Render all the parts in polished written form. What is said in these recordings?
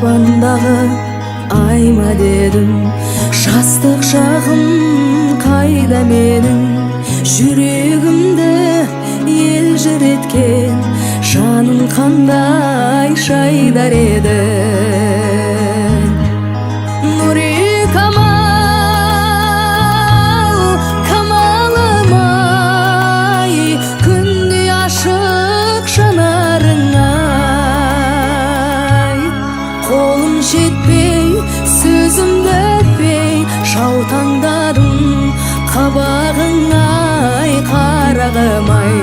аспандағы айма дедім, жастық шағым қайда менің, жүрегімді елжіреткен жаның қандай шайдар еді. Нұри камал, камалым ай, күндей ашық жанарың ай. Қолым жетпей, сөзімді өтпей, жаутаңдадым қабағың ай, қарағым ай.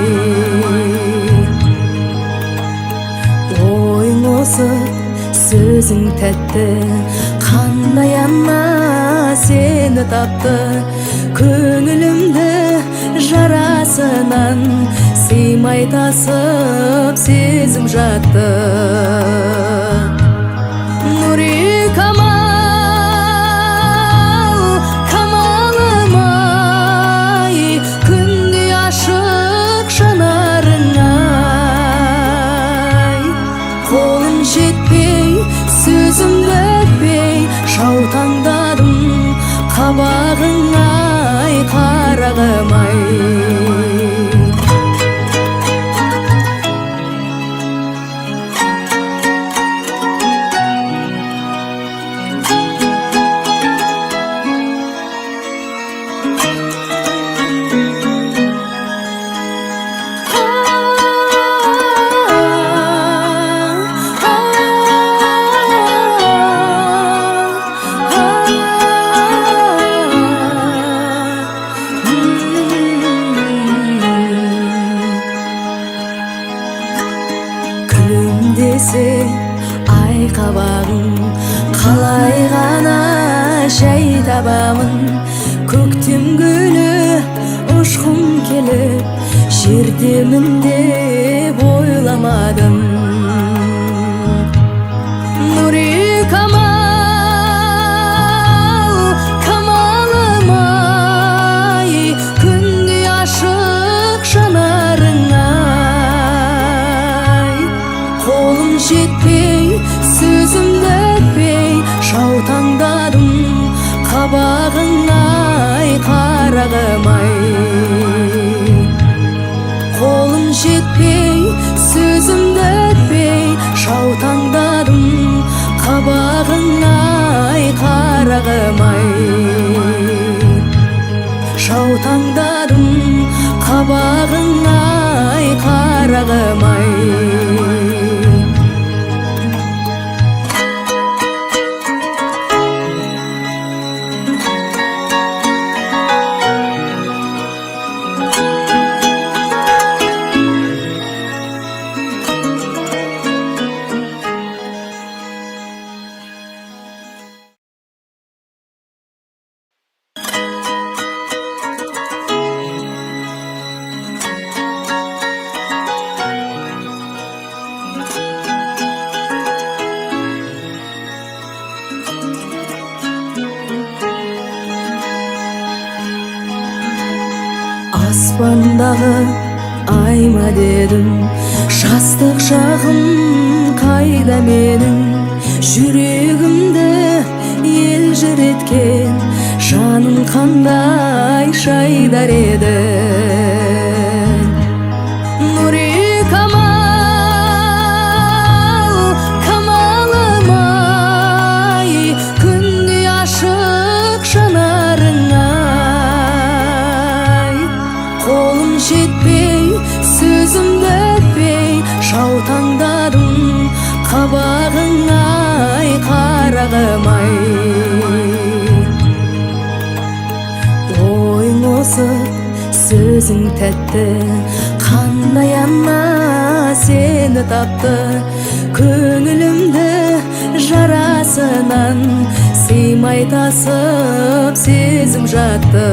Ойың осы, сөзің тәтті, қандай ана сені тапты. Көңілімді жарасынан сыймай тасып сезім жатты. Нұри камал, камалым ай, күндей ашық жанарың ай. Қолым жетпей, сөзімді өтпей, жаутаңдадым қабағың ай, қарағым ай. Күлімдесе ай қабағың, қалай ғана жай табамын. Көктем гүлі ұшқым келіп, жердемін деп ойламадым. Нұри камал, камалым ай, күндей ашық жанарың ай. Қолым жетпей, сөзімді өтпей, жаутаңдадым қабағың ай, қарағым ай. Қолым жетпей, сөзімді өтпей, жаутаңдадым қабағың ай, қарағым ай. Жаутаңдадым қабағың ай, қарағым ай. Аспандағы айма дедім, жастық шағым қайда менің, жүрегімді елжіреткен жаның қандай шайдар еді. Нұри камал, камалым ай, күндей ашық жанарың ай. Қолым жетпей, сөзімді өтпей, жаутаңдадым қабағың ай, қарағым ай. Ойың осы, сөзің тәтті, қандай ана сені тапты. Көңілімді жарасынан сыймай тасып сезім жатты.